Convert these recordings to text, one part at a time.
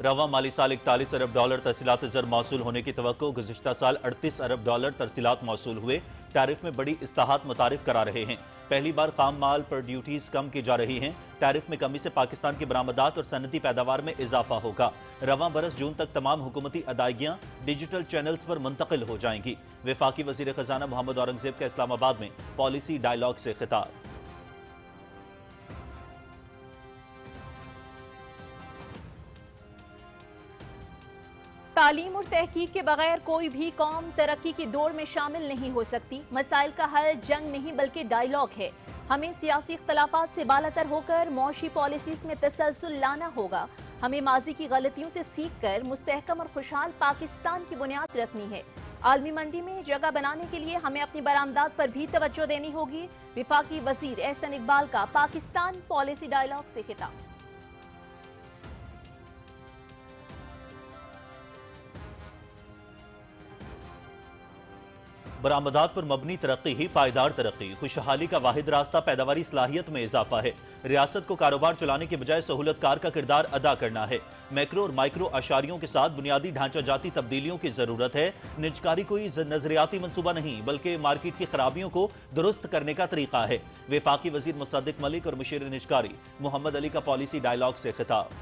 रवा माली साल 41 अरब डॉलर तरसीलात ज़र मौसूल होने की तवक्को। गुज़िश्ता साल 38 अरब डॉलर तरसीलात मौसूल हुए। टैरिफ में बड़ी इस्ताहात मुतारिफ करा रहे हैं। पहली बार खाम माल पर ड्यूटीज कम की जा रही हैं। टैरिफ में कमी से पाकिस्तान की बरामदात और सनती पैदावार में इजाफा होगा। रवां बरस जून तक तमाम हुकूमती अदायगियां डिजिटल चैनल्स पर मुंतकिल हो जाएंगी। वफाकी वज़ीर खजाना मोहम्मद औरंगजेब का इस्लामाबाद में पॉलिसी डायलॉग से खिताब। तालीम और तहकीक के बगैर कोई भी कौम तरक्की की दौड़ में शामिल नहीं हो सकती। मसाइल का हल जंग नहीं बल्कि डायलॉग है। हमें सियासी इख्तलाफात से बालातर होकर मौशी पॉलिसीज में तसलसल लाना होगा। हमें माजी की गलतियों से सीख कर मुस्तहकम और खुशहाल पाकिस्तान की बुनियाद रखनी है। आलमी मंडी में जगह बनाने के लिए हमें अपनी बरामदात पर भी तवज्जो देनी होगी। वफाकी वजीर एहसन इकबाल का पाकिस्तान पॉलिसी डायलॉग से खिताब। बरामदात पर मबनी तरक्की ही पायदार तरक्की। खुशहाली का वाहिद रास्ता पैदावारी सलाहियत में इजाफा है। रियासत को कारोबार चलाने के बजाय सहूलतकार का किरदार अदा करना है। मैक्रो और माइक्रो आशारियों के साथ बुनियादी ढांचा जाती तब्दीलियों की जरूरत है। निजकारी कोई नजरियाती मंसूबा नहीं बल्कि मार्केट की खराबियों को दुरुस्त करने का तरीका है। वफाकी वजीर मुसद्दिक मलिक और मुशीर निजकारी मोहम्मद अली का पॉलिसी डायलॉग से खिताब।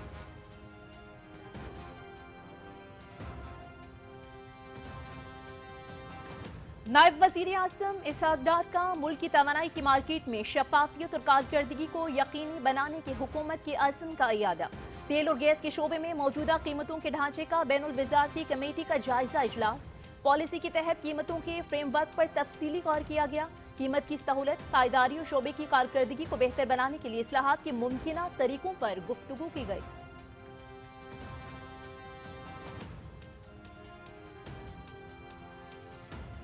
नायब वजीर आज़म इसहाक डार का मुल्क की तवानाई की मार्केट में शफाफियत और कारकर्दगी को यकीनी बनाने की हुकूमत के अज़्म का इयादा। तेल और गैस के शोबे में मौजूदा कीमतों के ढांचे का बैनुल वज़ारती कमेटी का जायजा इजलास। पॉलिसी के तहत कीमतों के फ्रेमवर्क पर तफसीली गौर किया गया। कीमत की सहूलत, पायदारी और शोबे की कारकर्दगी को बेहतर बनाने के लिए इस्लाहात के मुमकिन तरीकों पर गुफ्तगू की गई।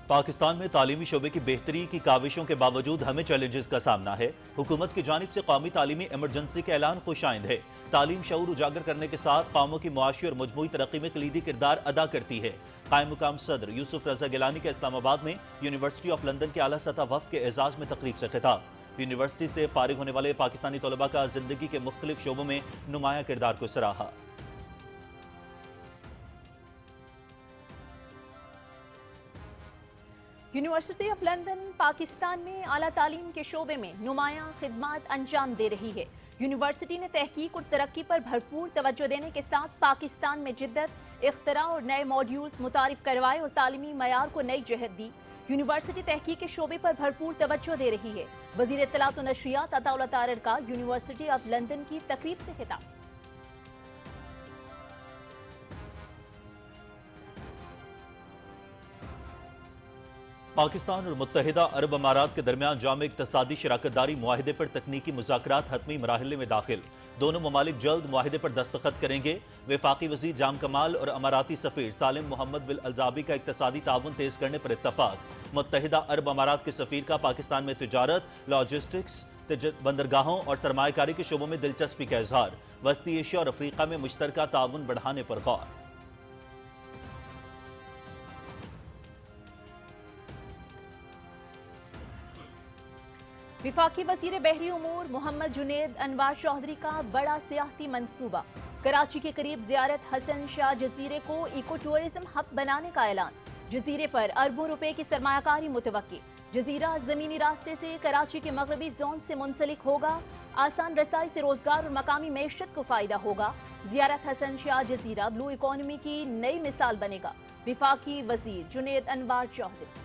पाकिस्तान में तालीमी शोबे की बेहतरी की काविशों के बावजूद हमें चैलेंजेस का सामना है। हुकूमत की जानिब से कौमी तालीमी इमरजेंसी का ऐलान खुशाइंद है। तालीम शऊर उजागर करने के साथ कौमों की मुआशी और मजमूई तरक्की में कलीदी किरदार अदा करती है। कायम मुकाम सदर यूसुफ रजा गिलानी का इस्लामाबाद में यूनिवर्सिटी ऑफ लंदन के आला सतह वफ़द के एजाज में तकरीब से खिताब। यूनिवर्सिटी से फारिग होने वाले पाकिस्तानी तलबा का जिंदगी के मुख्तलिफ शोबों में नुमाया किरदार को सराहा। यूनिवर्सिटी ऑफ लंदन पाकिस्तान में आला तालीम के शोबे में नुमायां खिदमात अंजाम दे रही है। यूनिवर्सिटी ने तहकीक और तरक्की पर भरपूर तवज्जो देने के साथ पाकिस्तान में जिद्दत, इख्तरा और नए मॉड्यूल्स मुतारिफ करवाए और तालीमी मयार को नई जहत दी। यूनिवर्सिटी तहकीक के शोबे पर भरपूर तवज्जो दे रही है। वज़ीर इत्तलात और नशरियात अताउल्लाह तारर का यूनिवर्सिटी ऑफ लंदन की तकरीब से खिताब। पाकिस्तान और मुत्तहिदा अरब अमारात के दरमियान जाम इक्तसादी शराकतदारी मुआहिदे पर तकनीकी मुज़ाकरात हतमी मराहले में दाखिल। दोनों ममालिक जल्द मुआहिदे पर दस्तखत करेंगे। वफाकी वज़ीर जाम कमाल और अमाराती सफ़ीर सालिम मोहम्मद बिल अल्जाबी का इक्तसादी ताउन तेज करने पर इत्तफाक। मुत्तहिदा अरब अमारात के सफ़ीर का पाकिस्तान में तिजारत, लॉजिस्टिक्स, बंदरगाहों और सरमायाकारी के शोबों में दिलचस्पी का इजहार। वस्ती एशिया और अफ्रीका में मुश्तरका ताउन बढ़ाने पर गौर। वफाकी वज़ीर बहरी उमूर मोहम्मद जुनैद अनवार चौधरी का बड़ा सियाहती मंसूबा। कराची के करीब ज़ियारत हसन शाह जजीरे को इको टूरिज्म हब बनाने का ऐलान। जजीरे पर अरबों रुपए की सरमायाकारी मुतवक्की। जजीरा ज़मीनी रास्ते से कराची के मगरबी जोन से मुंसलिक होगा। आसान रसाई से रोजगार और मकामी मैशत को फायदा होगा। ज़ियारत हसन शाह जजीरा ब्लू इकोनॉमी की नई मिसाल बनेगा। वफाकी वज़ीर जुनैद अनवार चौधरी।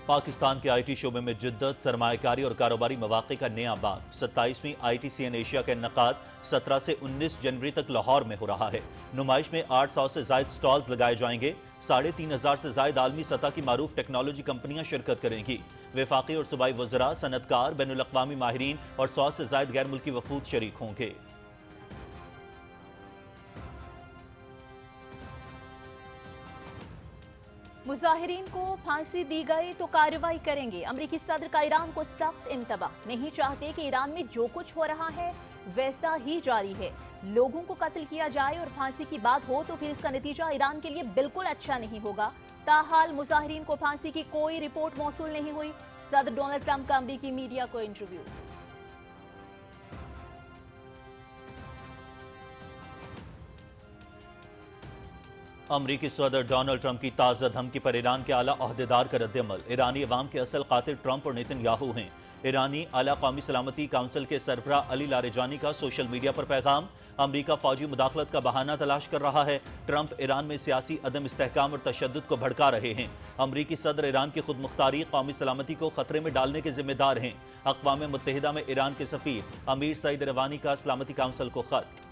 पाकिस्तान के IT शोबे में जिद्दत, सरमायाकारी और कारोबारी मौक़े का नया बाग। 27वीं ITCN एशिया का इन्नकाद 17 से 19 जनवरी तक लाहौर में हो रहा है। नुमाइश में 800 से ज़ायद स्टॉल्स लगाए जाएंगे। 3500 से ज़ायद आलमी सतह की मारूफ टेक्नोलॉजी कंपनियां शिरकत करेंगी। वफाकी और सूबाई वज़रा, सनतकार, बैनुल-अक़वामी माहिरीन और 100 से ज़ायद गैर मुल्की वफूद शरीक होंगे। मुजाहिरीन को फांसी दी गई तो कार्रवाई करेंगे। अमरीकी सदर का ईरान को सख्त इंतबाह। नहीं चाहते कि ईरान में जो कुछ हो रहा है वैसा ही जारी है। लोगों को कत्ल किया जाए और फांसी की बात हो तो फिर इसका नतीजा ईरान के लिए बिल्कुल अच्छा नहीं होगा। ताहाल मुजाहिरीन को फांसी की कोई रिपोर्ट मौसूल नहीं हुई। सदर डोनाल्ड ट्रंप का अमरीकी मीडिया को इंटरव्यू। अमरीकी सदर डोनाल्ड ट्रंप की ताज़ा धमकी पर ईरान के आला ओहदेदार का रद्द-ए-अमल। ईरानी अवाम के असल कातिल ट्रंप और नेतन्याहू हैं। ईरानी आला कौमी सलामती काउंसिल के सरबराह अली लारेजानी का सोशल मीडिया पर पैगाम। अमरीका फौजी मुदाखलत का बहाना तलाश कर रहा है। ट्रंप ईरान में सियासी अदम इस्तेहकाम और तशद्दुद को भड़का रहे हैं। अमरीकी सदर ईरान की खुद मुख्तारी कौमी सलामती को खतरे में डालने के जिम्मेदार हैं। अक़वाम मुत्तहिदा में ईरान के सफ़ीर अमीर सईद रवानी का सलामती काउंसिल को खत।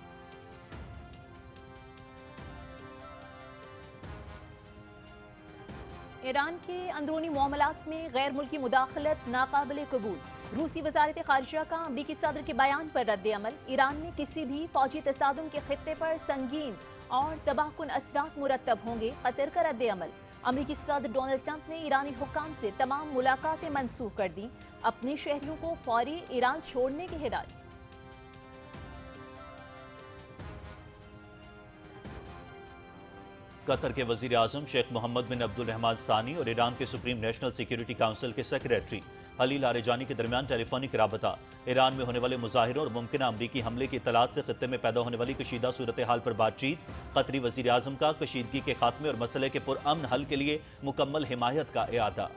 ईरान के अंदरूनी मामलात में गैर मुल्की मुदाखलत नाकाबिल कबूल। रूसी वजारत खारजा का अमरीकी सदर के बयान पर रद्द-ए-अमल। ईरान में किसी भी फौजी तसादुम के खित्ते पर संगीन और तबाहकुन असरात मुरतब होंगे। कतर का रद्द-ए-अमल। अमरीकी सदर डोनाल्ड ट्रंप ने ईरानी हुक्काम से तमाम मुलाकातें मनसूख कर दी। अपने शहरियों को फौरी ईरान छोड़ने की हिदायत। कतर के वजीर आजम शेख मोहम्मद बिन अब्दुल रहमान सानी और ईरान के सुप्रीम नेशनल सिक्योरिटी काउंसिल के सेक्रेटरी अली लारेजानी के दरमियान टेलीफोनिक राबता। ईरान में होने वाले मुजाहिरों और मुमकिन अमरीकी हमले की इत्तलात से खित्ते में पैदा होने वाली कशीदा सूरत हाल पर बातचीत। कतरी वजीर आजम का कशीदगी के खात्मे और मसले के पुरअमन हल के लिए मुकम्मल हिमायत का इआदा।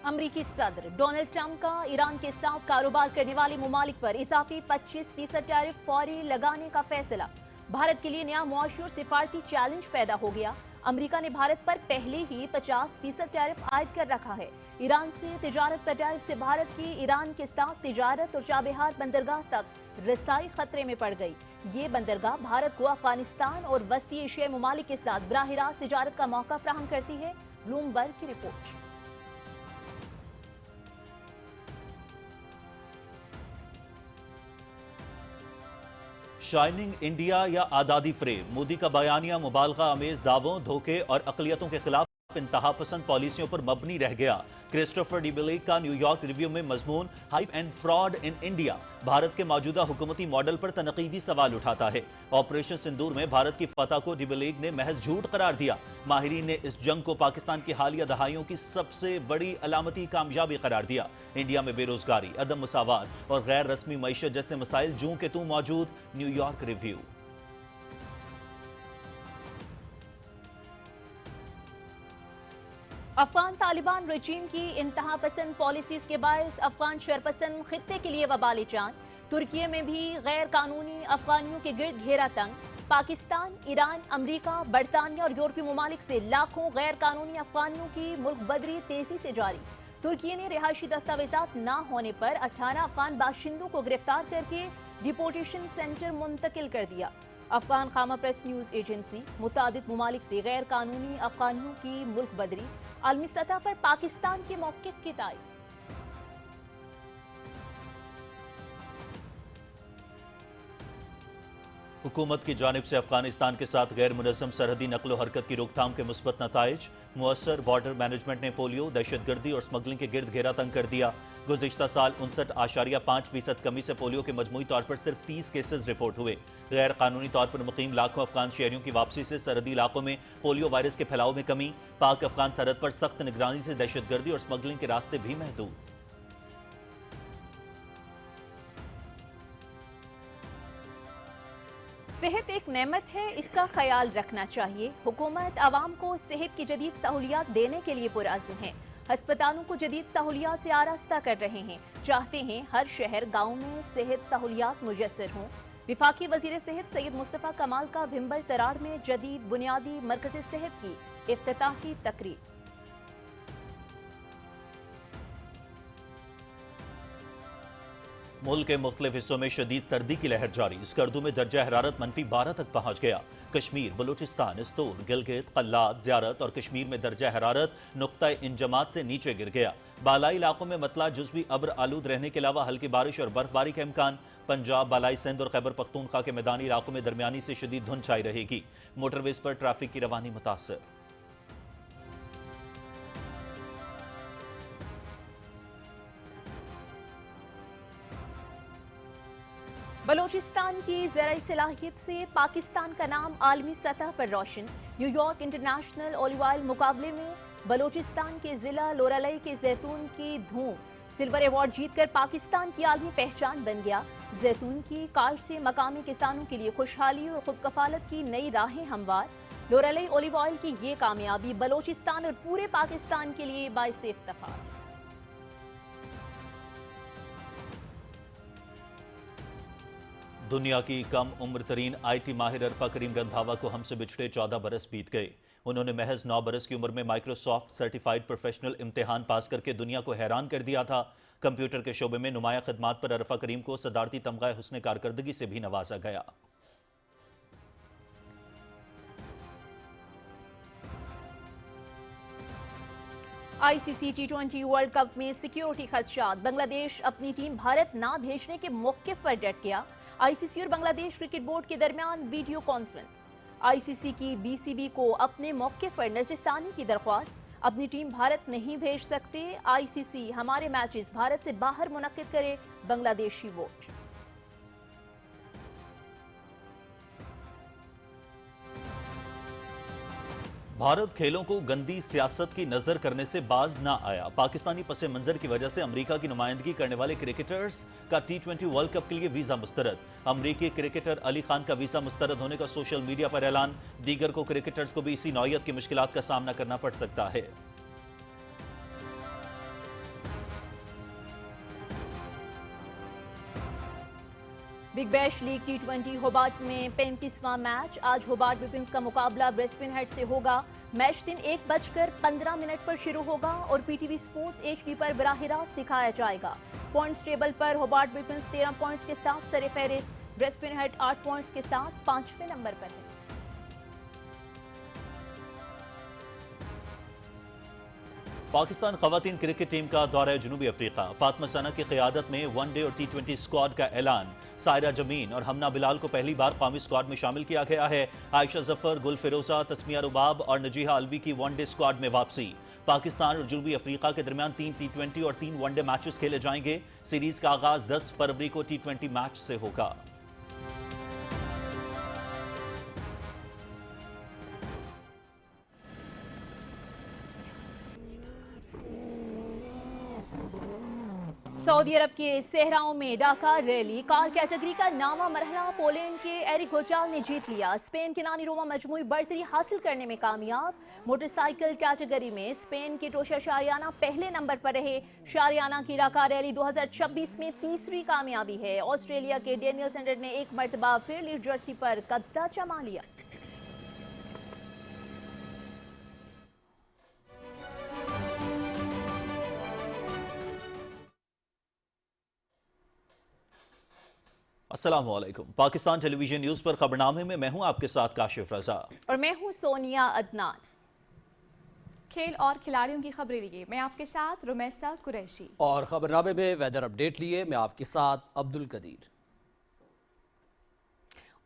अमरीकी सदर डोनाल्ड ट्रंप का ईरान के साथ कारोबार करने वाले मुमालिक पर इजाफी 25% टैरिफ फौरी लगाने का फैसला। भारत के लिए नया मुआशी और सिफारती चैलेंज पैदा हो गया। अमेरिका ने भारत पर पहले ही 50% टैरिफ आयद कर रखा है। ईरान से तिजारत पर टैरिफ से भारत की ईरान के साथ तिजारत और चाबहार बंदरगाह तक रसाई खतरे में पड़ गई। ये बंदरगाह भारत को अफगानिस्तान और वस्ती एशियाई मुमालिक के साथ बराह रास्त तिजारत का मौका फराहम करती है। ब्लूमबर्ग की रिपोर्ट। शाइनिंग इंडिया या आजादी फ्रेम। मोदी का बयानिया मुबालगा अमेज दावों, धोखे और अकलियतों के खिलाफ इंतहा पसंद पॉलिसियों पर मबनी रह गया। क्रिस्टोफर डिबेलेक का न्यूयॉर्क रिव्यू में मजमून hype and fraud in India Bharat के मौजूदा हुकूमती मॉडल पर तनकीदी सवाल उठाता है। ऑपरेशन सिंदूर में भारत की फतह को डिबेलेक ने महज झूठ करार दिया। माहिरीन ने इस जंग को पाकिस्तान की हालिया दहाइयों की सबसे बड़ी अलामती कामयाबी करार दिया। इंडिया में बेरोजगारी, अदम मुसावात और गैर रस्मी मईशत जैसे मसाइल जूं के तूं मौजूद। New York Review. Afghan Taliban regime की इंतहा पसंद पॉलिसीज के बायस अफगान शरपसंद खित्ते के लिए वबाल जान। तुर्की में भी गैर कानूनी अफगानियों के गिर्द घेरा तंग। पाकिस्तान, ईरान, अमरीका, बरतानिया और यूरोपीय ममालिक से लाखों गैर कानूनी अफगानियों की मुल्क बदरी तेजी से जारी। तुर्की ने रिहायशी दस्तावेजात न होने पर 18 अफगान बाशिंदों को गिरफ्तार करके डिपोर्टेशन सेंटर मुंतकिल कर दिया। अफगान खामा प्रेस न्यूज एजेंसी मुतादिद मुमालिक से गैर कानूनी अफगानियों की मुल्क बदरी। आलमी सतह पर पाकिस्तान के मौक़िफ़ की तारीफ। हुकूमत की जानिब से अफगानिस्तान के साथ गैर मुनज़्ज़म सरहदी नकलो हरकत की रोकथाम के मुस्बत नताइज। मुअस्सर बॉर्डर मैनेजमेंट ने पोलियो, दहशतगर्दी और स्मगलिंग के गिर्द घेरा तंग कर दिया। गुज़िश्ता साल 59.5% कमी से पोलियो के मजमूई तौर पर सिर्फ 30 केसेस रिपोर्ट हुए। गैर कानूनी तौर पर मुकीम लाखों अफगान शहरियों की वापसी से सरहदी इलाकों में पोलियो वायरस के फैलाव में कमी। पाक अफगान सरहद पर सख्त निगरानी से दहशतगर्दी और स्मगलिंग के रास्ते भी महदूद। सेहत एक नेमत है, इसका ख्याल रखना चाहिए। हुकूमत आवाम को सेहत की जदीद सहूलियात देने के लिए पुरअज़्म है। अस्पतालों को जदीद सहूलियात से आरास्ता कर रहे हैं। चाहते हैं हर शहर गाँव में सेहत सहूलियात मुयस्सर हों। विफाकी वजीर सेहत सैयद मुस्तफ़ा कमाल का भिम्बर तराड़ में जदीद बुनियादी मरकज़ सेहत की इफ्तिताही तकरीब। मुल्क के मुख्तलिफ हिस्सों में शदीद सर्दी की लहर जारी। स्कर्दू में दर्जा हरारत -12 तक पहुंच गया। कश्मीर, बलूचिस्तान, इस्तूर, गिलगित, कल्लात, ज़ियारत और कश्मीर में दर्जा हरारत नुक्ता इंजमात से नीचे गिर गया। बालाई इलाकों में मतला जुज़वी अब्र आलूद रहने के अलावा हल्की बारिश और बर्फबारी का इम्कान। पंजाब, बालाई सिंध और खैबर पख्तूनख्वा के मैदानी इलाकों में दरमियानी से शदीद धुंध छाई रहेगी। मोटरवेज पर ट्रैफिक की रवानी मुतासर। बलूचिस्तान की ज़राई सलाहियत से पाकिस्तान का नाम आलमी सतह पर रोशन। न्यूयॉर्क इंटरनेशनल ऑलिव ऑयल मुकाबले में बलूचिस्तान के ज़िला लोरालई के जैतून की धूम सिल्वर अवार्ड जीतकर पाकिस्तान की आलमी पहचान बन गया। जैतून की काश्त से मकामी किसानों के लिए खुशहाली और खुद कफालत की नई राहें हमवार। लोरालई ऑलिव ऑयल की ये कामयाबी बलूचिस्तान और पूरे पाकिस्तान के लिए बाइस इफ्तिखार। दुनिया की कम उम्र तरीन IT माहिर अरफा करीम रंधावा को हमसे बिछड़े 14 बरस बीत गए। उन्होंने महज 9 बरस की उम्र में माइक्रोसॉफ्ट सर्टिफाइड प्रोफेशनल इम्तिहान पास करके दुनिया को हैरान कर दिया था। कंप्यूटर के शोबे में नुमाया खदमात पर अरफा करीम को सदारती तमगा हुस्न कारकर्दगी से भी नवाजा गया। ICC T20 वर्ल्ड कप में सिक्योरिटी खदशात। बांग्लादेश अपनी टीम भारत ना भेजने के मौक़िफ़ पर डट गया। ICC और बांग्लादेश क्रिकेट बोर्ड के दरमियान वीडियो कॉन्फ्रेंस। ICC की BCB को अपने मौक़िफ़ पर नज़रसानी की दरख्वास्त। अपनी टीम भारत नहीं भेज सकते। ICC हमारे मैचेस भारत से बाहर मुनक्किद करे, बांग्लादेशी वोट। भारत खेलों को गंदी सियासत की नजर करने से बाज ना आया। पाकिस्तानी पस मंजर की वजह से अमेरिका की नुमाइंदगी करने वाले क्रिकेटर्स का T20 वर्ल्ड कप के लिए वीजा मुस्तरद। अमेरिकी क्रिकेटर अली खान का वीजा मुस्तरद होने का सोशल मीडिया पर ऐलान। दीगर को क्रिकेटर्स को भी इसी नौयत की मुश्किलात का सामना करना पड़ सकता है। Big bash league T20 Hobart में 35वां मैच। आज होबार्ट विपिंस का मुकाबला ब्रिस्बेन हेड से होगा। मैच दिन 1:15 पर शुरू होगा और PTV स्पोर्ट्स HD पर बराह रास्त दिखाया जाएगा। पॉइंट्स टेबल पर होबार्ट विपिंस 13 पॉइंट्स के साथ सर-ए-फहरिस्त, ब्रिस्बेन हेड 8 पॉइंट्स के साथ 5वें नंबर पर है। पाकिस्तान खवातीन क्रिकेट टीम का दौरा जनूबी अफ्रीका। फातिमा सना की क़यादत में वनडे और T20 स्क्वाड का ऐलान। सायरा जमीन और हमना बिलाल को पहली बार कौमी स्क्वाड में शामिल किया गया है। आयशा जफर, गुल फिरोजा, तस्मिया रुबाब और नजीहा अलवी की वनडे स्क्वाड में वापसी। पाकिस्तान और जनूबी अफ्रीका के दरमियान 3 T20 और 3 वनडे मैचेस खेले जाएंगे। सीरीज का आगाज 10 फरवरी को T20 मैच से होगा। सऊदी अरब के सहराओं में डाकार रैली। कार कैटेगरी का नामा मरहला पोलैंड के एरिक होचाल ने जीत लिया। स्पेन के नानी रोमा मजमूई बढ़तरी हासिल करने में कामयाब। मोटरसाइकिल कैटेगरी में स्पेन के टोशा शारियाना पहले नंबर पर रहे। शारियाना की डाकार रैली 2026 में तीसरी कामयाबी है। ऑस्ट्रेलिया के डेनियल सेंडर ने एक मरतबा फिर लीड जर्सी पर कब्जा जमा लिया। अस्सलाम वालेकुम। पाकिस्तान टेलीविजन न्यूज पर खबरनामे में मैं हूं आपके साथ काशिफ रजा और मैं हूं सोनिया अदनान। खेल और खिलाड़ियों की खबरें लिए मैं आपके साथ रुमैसा कुरैशी और खबरनामे में वेदर अपडेट लिए मैं आपके साथ अब्दुल कदीर।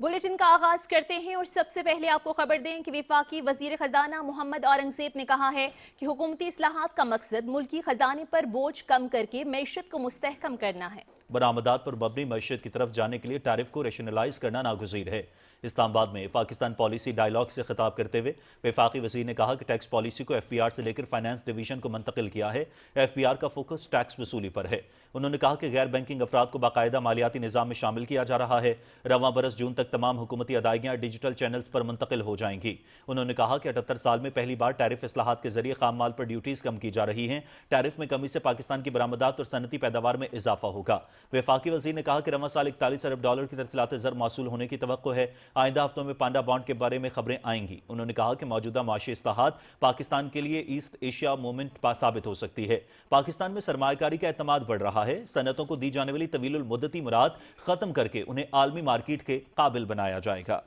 बुलेटिन का आगाज करते हैं और सबसे पहले आपको खबर दें कि वफाकी वजीर खजाना मोहम्मद औरंगजेब ने कहा है कि हुकूमती इस्लाहात का मकसद मुल्की खजाने पर बोझ कम करके मईशत को मुस्तहकम करना है। बरामदात पर मबनी मईशत की तरफ जाने के लिए टैरिफ को रेशनलाइज करना नागुज़ीर है। इस्लामाबाद में पाकिस्तान पॉलिसी डायलॉग से खिताब करते हुए वफाकी वज़ीर ने कहा कि टैक्स पॉलिसी को FPR से लेकर फाइनेंस डिवीजन को मुंतकिल किया है। FPR का फोकस टैक्स वसूली पर है। उन्होंने कहा कि गैर बैंकिंग अफराद को बाकायदा मालियाती निज़ाम में शामिल किया जा रहा है। रवां बरस जून तक तमाम हुकूमती अदायगियाँ डिजिटल चैनल्स पर मुंतकिल हो जाएंगी। उन्होंने कहा कि 78 साल में पहली बार टैरिफ इस्लाहात के जरिए खाम माल पर ड्यूटीज कम की जा रही हैं। टैरिफ में कमी से पाकिस्तान की बरामदात और सनती पैदावार में इजाफा होगा। वफाकी वज़ीर ने कहा कि रवां साल 41 अरब डॉलर की तरसीलात ज़र मौसूल होने की तवक्को है। आइंदा हफ्तों में पांडा बॉन्ड के बारे में खबरें आएंगी। उन्होंने कहा कि मौजूदा माशी इस्लाहात पाकिस्तान के लिए ईस्ट एशिया मूवमेंट साबित हो सकती है। पाकिस्तान में सरमायाकारी का एतमाद बढ़ रहा है। सनतों को दी जाने वाली तवीलुल मुद्दती मुराद खत्म करके उन्हें आलमी मार्केट के काबिल बनाया जाएगा।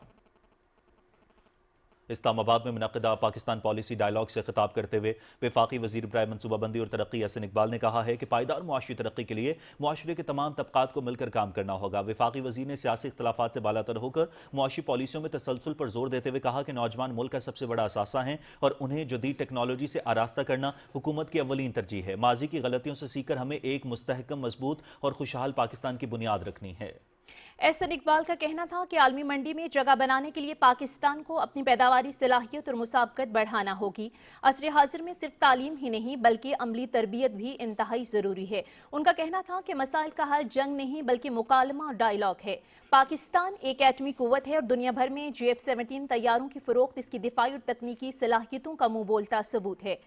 इस्लामाबाद में मुनक़िदा पाकिस्तान पॉलिसी डायलॉग से खिताब करते हुए वफाकी वज़ीर बराए मनसूबाबंदी और तरक्की हसन इकबाल ने कहा है कि पायदार मुआशरी तरक्की के लिए मुआशरे के तमाम तबकात को मिलकर काम करना होगा। वफाकी वज़ीर ने सियासी इख्तलाफात से बालातर होकर मुआशी पॉलिसियों में तसलसल पर जोर देते हुए कहा कि नौजवान मुल्क का सबसे बड़ा असासा हैं और उन्हें जदीद टेक्नोलॉजी से आरास्ता करना हुकूमत की अव्वलीन तरजीह है। माजी की गलतियों से सीखकर हमें एक मुस्तहकम, मजबूत और खुशहाल पाकिस्तान की बुनियाद रखनी है। एहसन इकबाल का कहना था कि आलमी मंडी में जगह बनाने के लिए पाकिस्तान को अपनी पैदावारी सलाहियत और मुसाबकत बढ़ाना होगी। असर हाजिर में सिर्फ तालीम ही नहीं बल्कि अमली तरबियत भी इंतहाई ज़रूरी है। उनका कहना था कि मसाइल का हल जंग नहीं बल्कि मुकालमा और डायलॉग है। पाकिस्तान एक एटमी कुव्वत है और दुनिया भर में JF-17 तैयारों की फरोख्त इसकी दिफाई और तकनीकी सलाहियतों का मुंह बोलता सबूत है।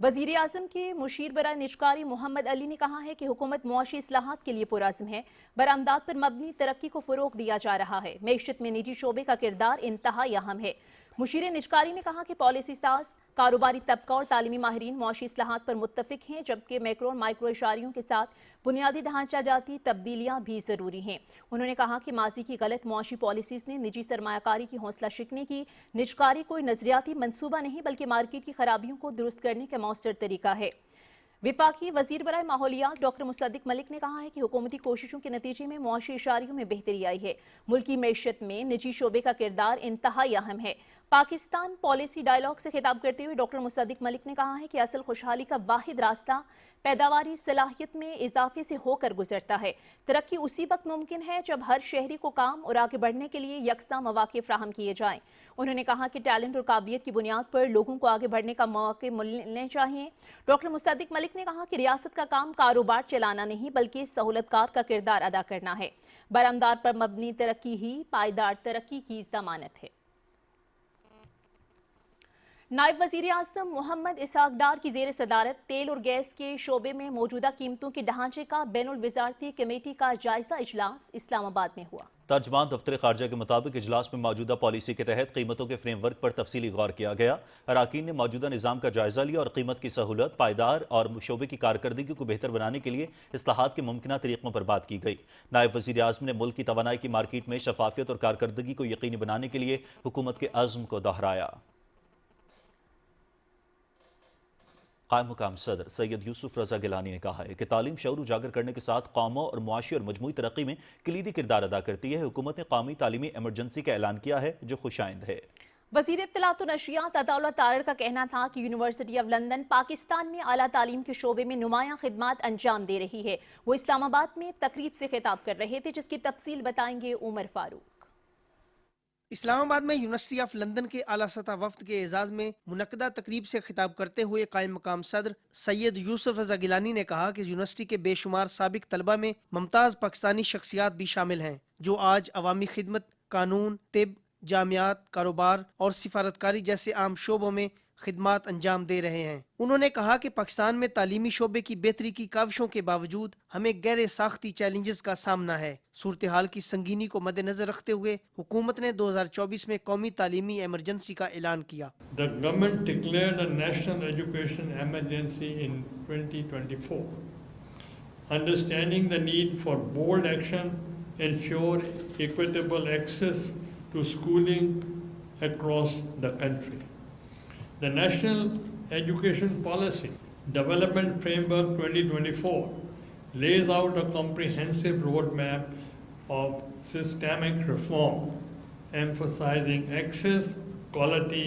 वजीर आजम के मुशीर बराए निजकारी मोहम्मद अली ने कहा है कि हुकूमत मुआशी इस्लाहात के लिए पुरअज़्म है। बरामदात पर मबनी तरक्की को फ़रोग़ दिया जा रहा है। मईशत में निजी शोबे का किरदार इंतहाई अहम है। मुशीर निजकारी ने कहा कि पॉलिसी साज, कारोबारी तबका और तालीमी माहिरीन मुआशी इस्लाहात पर मुत्तफिक हैं, जबकि मैक्रो और माइक्रो इशारियों के साथ बुनियादी ढांचा जाती तब्दीलियां भी ज़रूरी हैं। उन्होंने कहा कि माजी की गलत मुआशी पॉलिसीज़ ने निजी सरमायाकारी की हौसला शिकने की। निजकारी कोई नजरियाती मनसूबा नहीं बल्कि मार्केट की खराबियों को दुरुस्त करने का मौसर तरीका है। विफाकी वजीर बराए माहौलियात डॉक्टर मुसद्दिक मलिक ने कहा है कि हुकूमती कोशिशों के नतीजे में मुआशी इशारियों में बेहतरी आई है। मुल्की मैशत में निजी शोबे का किरदार इंतहाई अहम है। पाकिस्तान पॉलिसी डायलॉग से खिताब करते हुए डॉक्टर मुसद्दिक मलिक ने कहा है कि असल खुशहाली का वाहिद रास्ता पैदावारी सलाहियत में इजाफे से होकर गुजरता है। तरक्की उसी वक्त मुमकिन है जब हर शहरी को काम और आगे बढ़ने के लिए यकसा मौके फराहम किए जाएं। उन्होंने कहा कि टैलेंट और काबिलियत की बुनियाद पर लोगों को आगे बढ़ने का मौके मिलने चाहिए। डॉक्टर मुसद्दिक मलिक ने कहा कि रियासत का काम कारोबार चलाना नहीं बल्कि सहूलतकार का किरदार अदा करना है। बरामदार पर मबनी तरक्की ही पायदार तरक्की की जमानत है। नायब वजीर आज़म मोहम्मद इसहाक डार की ज़ेर सदारत तेल और गैस के शोबे में मौजूदा कीमतों के ढांचे का बैनुल वज़ारती कमेटी का जायजा इजलास इस्लामाबाद में हुआ। तर्जमान दफ्तर खारजा के मुताबिक इजलास में मौजूदा पॉलिसी के तहत कीमतों के फ्रेमवर्क पर तफसीली गौर किया गया। अराकीन ने मौजूदा निज़ाम का जायजा लिया और कीमत की सहूलत, पायदार और शोबे की कारकर्दगी को बेहतर बनाने के लिए इस्लाहात के मुमकिन तरीक़ों पर बात की गई। नायब वज़ीर आज़म ने मुल्क की तवानाई की मार्केट में शफाफियत और कारकर्दगी को यकीनी बनाने के लिए हुकूमत के अज़्म को दोहराया। कायम मुकाम सदर सैयद यूसुफ रजा गिलानी ने कहा है कि तालीम शऊर उजागर करने के साथ कौमों और मुआशी और मजमूई तरक्की में कलीदी किरदार अदा करती है। हुकूमत ने कौमी तालीमी एमरजेंसी का ऐलान किया है जो खुशाइंद है। वज़ीर इत्तलात और नशरियात अताउल्लाह तारड़ का कहना था कि यूनिवर्सिटी ऑफ लंदन पाकिस्तान में आला तालीम के शोबे में नुमायां खिदमात अंजाम दे रही है। वो इस्लामाबाद में तकरीब से खिताब कर रहे थे, जिसकी तफसील बताएंगे उमर फारूक। इस्लामाबाद में यूनिवर्सिटी ऑफ लंदन के आला सतह वफ्द के एजाज में मुनक्कदा तकरीब से खिताब करते हुए कायम मकाम सदर सैयद यूसुफ रजा गिलानी ने कहा कि यूनिवर्सिटी के बेशुमार साबिक तलबा में मुमताज़ पाकिस्तानी शख्सियात भी शामिल हैं जो आज अवामी खिदमत, कानून, तिब, जामियात, कारोबार और सिफारतकारी जैसे आम शोबों में खिदमात अंजाम दे रहे हैं। उन्होंने कहा कि पाकिस्तान में तालीमी शोबे की बेहतरी की काविशों के बावजूद हमें गैर साख्ती चैलेंजेस का सामना है। सूरत हाल की संगीनी को मद्देनजर रखते हुए हुकूमत ने 2024 में कौमी तालीमी एमरजेंसी का ऐलान किया। The government declared a national education emergency in 2024, understanding the need for bold action, ensure equitable access to schooling across the country. The National Education Policy Development Framework 2024 lays out a comprehensive roadmap of systemic reform, emphasizing access, quality,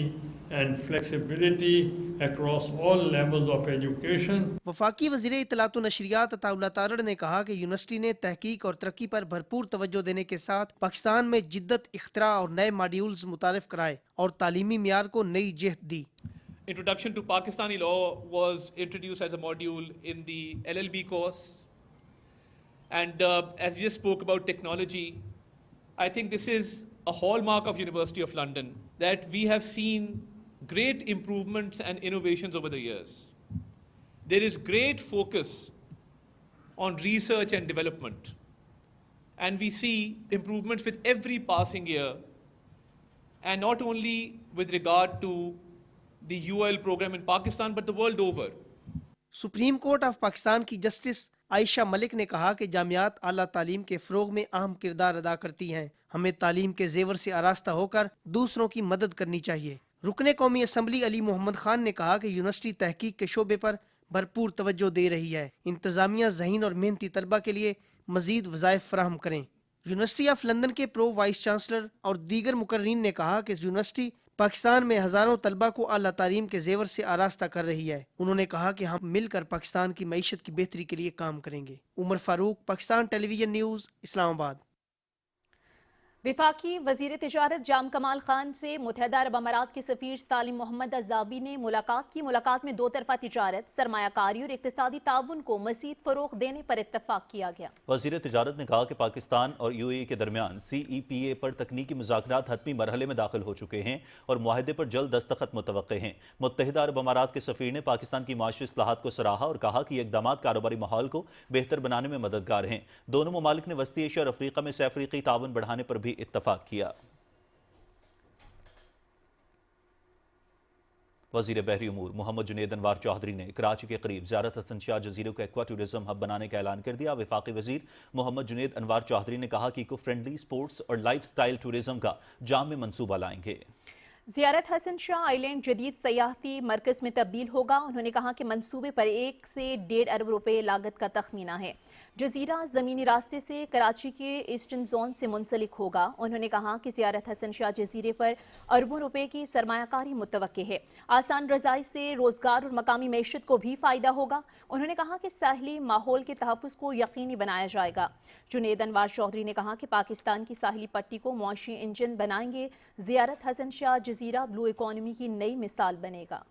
and flexibility across all levels of education. वफाकी वज़ीर इत्तलात व नशरियात अताउल्लाह तारड़ ने कहा कि university ने तहकीक और तरक्की पर भरपूर तवज्जो देने के साथ पाकिस्तान में जिद्दत, इख्तरा और नए मॉड्यूल्स मुतारिफ कराए और तालीमी मियार को नई जिहत दी। Introduction to Pakistani law was introduced as a module in the LLB course. And as we just spoke about technology, I think this is a hallmark of University of London, that we have seen great improvements and innovations over the years. There is great focus on research and development. And we see improvements with every passing year, and not only with regard to the UIL program in Pakistan, but the world over. Supreme court of Pakistan की justice Ayesha Malik ने कहा कि जामियात आला तालीम के फ़रोग़ में अहम किरदार अदा करती हैं। हमें तालीम के जेवर से आरास्ता होकर दूसरों की मदद करनी चाहिए। रुकने कौमी असम्बली अली मोहम्मद खान ने कहा कि यूनिवर्सिटी तहकीक के शोबे पर भरपूर तवज्जो दे रही है। इंतज़ामिया ज़हीन और मेहनती तलबा के लिए मज़ीद वज़ाइफ फराहम करें। यूनिवर्सिटी ऑफ लंदन के प्रो वाइस चांसलर और दीगर मुकर्रीन ने कहा कि यूनिवर्सिटी पाकिस्तान में हजारों तलबा को आला तालीम के जेवर से आरास्ता कर रही है। उन्होंने कहा कि हम मिलकर पाकिस्तान की मईशत की बेहतरी के लिए काम करेंगे। Umar Farooq, Pakistan television news, Islamabad. वफाकी वजीर तिजारत जाम कमाल खान से मुत्तहिदा अरब अमारात के सफीर सालिम मोहम्मद अज़ाबी ने मुलाकात में दो तरफा तिजारत, सरमायाकारी और इक्तिसादी ताउन को मज़ीद फ़रोग़ देने पर इत्तफाक किया गया। वज़ीर तिजारत ने कहा कि पाकिस्तान और UAE के दरमियान CEPA पर तकनीकी मुज़ाकरात हतमी मरहले में दाखिल हो चुके हैं और मुआहदे पर जल्द दस्तखत मुतवक्के हैं। मुत्तहिदा अरब अमारात के सफीर ने पाकिस्तान की माशी इस्लाहात को सराहा और कहा कि ये इक़दामात कारोबारी माहौल को बेहतर बनाने में मददगार हैं। दोनों ममालिक ने वस्ती एशिया और अफ्रीका में सह-अफ्रीकी ताउन बढ़ाने पर भी इत्तफाक किया। वज़ीर बहरी उमूर मोहम्मद जुनेद अनवार चौधरी ने कराची के करीब ज़ियारत हसन शाह जजीरे को एक्वा टूरिज्म हब बनाने का ऐलान कर दिया। वफाकी वज़ीर मोहम्मद जुनेद अनवार चौधरी ने कहा कि इको फ्रेंडली स्पोर्ट्स और लाइफ स्टाइल टूरिज्म का जाम मंसूबा लाएंगे। ज़ियारत हसन शाह आइलैंड जदीद सयाहती मरकज़ में तब्दील होगा। उन्होंने कहा कि मंसूबे पर 1 से 1.5 अरब रुपए लागत का तखमीना है। जजीरा ज़मीनी रास्ते से कराची के ईस्टर्न जोन से मुंसलिक होगा। उन्होंने कहा कि ज़ियारत हसन शाह जजीरे पर अरबों रुपए की सरमायाकारी मुतवक्के है। आसान रज़ाई से रोज़गार और मकामी मैशत को भी फ़ायदा होगा। उन्होंने कहा कि साहिली माहौल के तहफ़्फ़ुज़ को यकीनी बनाया जाएगा। जुनेद अनवार चौधरी ने कहा कि पाकिस्तान की साहिली पट्टी को मुआशी इंजन बनाएंगे। ज़ियारत हसन शाह जजीरा ब्लू इकॉनमी की नई मिसाल बनेगा।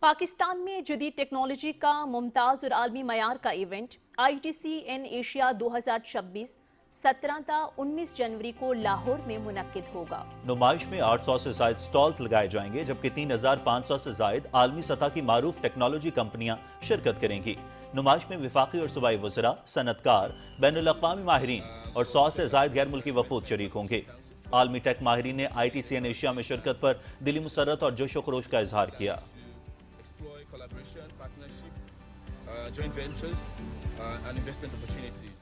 पाकिस्तान में जदीद टेक्नोलॉजी का मुमताज़ और आलमी मयार का इवेंट ITC इन एशिया 2026 17 ता 19 जनवरी को लाहौर में मुनक्किद होगा। नुमाइश में 800 से ज़ायद स्टॉल्स लगाए जाएंगे, जबकि 3500 से ज़ायद आलमी सतह की मारूफ टेक्नोलॉजी कंपनियां शिरकत करेंगी। नुमाइश में वफाकी और सूबाई वज़रा, सनतकार, बैनुल-अक़वामी माहिरीन और 100 से ज़ायद गैर मुल्की वफूद शरीक होंगे। आलमी टेक माहिरीन ने ITC इन एशिया में शिरकत पर दिली मुसर्रत और जोश व खरोश का इजहार किया। Collaboration, partnership, joint ventures, and investment opportunities.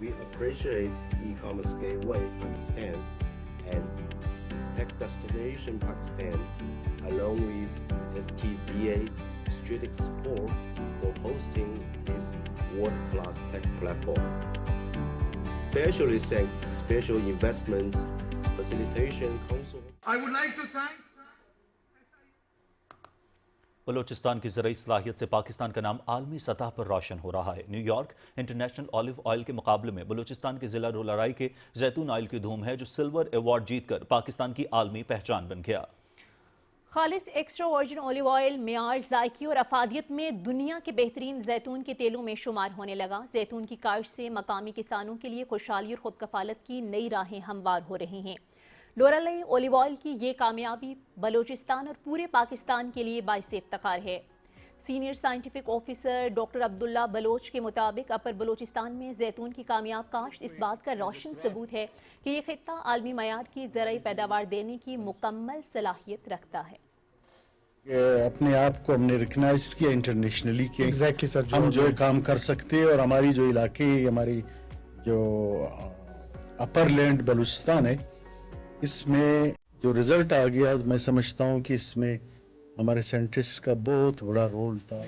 We appreciate e-commerce gateway Pakistan and Tech Destination Pakistan, along with STCA's strategic support for hosting this world-class tech platform. Especially thank Special Investments Facilitation Council. I would like to thank Balochistan की ज़राई सलाहियत से पाकिस्तान का नाम आलमी सतह पर रोशन हो रहा है। न्यूयॉर्क इंटरनेशनल ऑलिव ऑयल के मुकाबले में बलोचिस्तान के ज़िला रोलाराई के जैतून ऑयल की धूम है, जो सिल्वर अवार्ड जीतकर पाकिस्तान की आलमी पहचान बन गया। खालिस एक्स्ट्रा वर्जिन ऑलिव ऑयल मेयार, जायकी और अफादियत में दुनिया के बेहतरीन जैतून के तेलों में शुमार होने लगा। जैतून की काश्त से मकामी किसानों के लिए खुशहाली और खुद कफालत की नई राहें हमवार हो रही हैं। लोरालाई ऑलिव ऑयल की ये कामयाबी बलोचिस्तान और पूरे पाकिस्तान के लिए बाइस इफ्तिखार है। Senior scientific officer doctor Abdullah Baloch के मुताबिक अपर बलोचिस्तान में जैतून की कामयाब काश्त इस बात का रोशन सबूत है कि ये खित्ता आलमी मयार की ज़राई पैदावार देने की मुकम्मल सलाहियत रखता है। अपने आप को हमने रिकग्नाइज किया इंटरनेशनली कि Exactly, sir, हम जो काम कर सकते हैं और हमारी जो इलाके, हमारी जो अपर लैंड बलूचिस्तान है, इसमें जो रिजल्ट आ गया, मैं समझता हूँ कि इसमें हमारे साइंटिस्ट का बहुत बड़ा रोल था।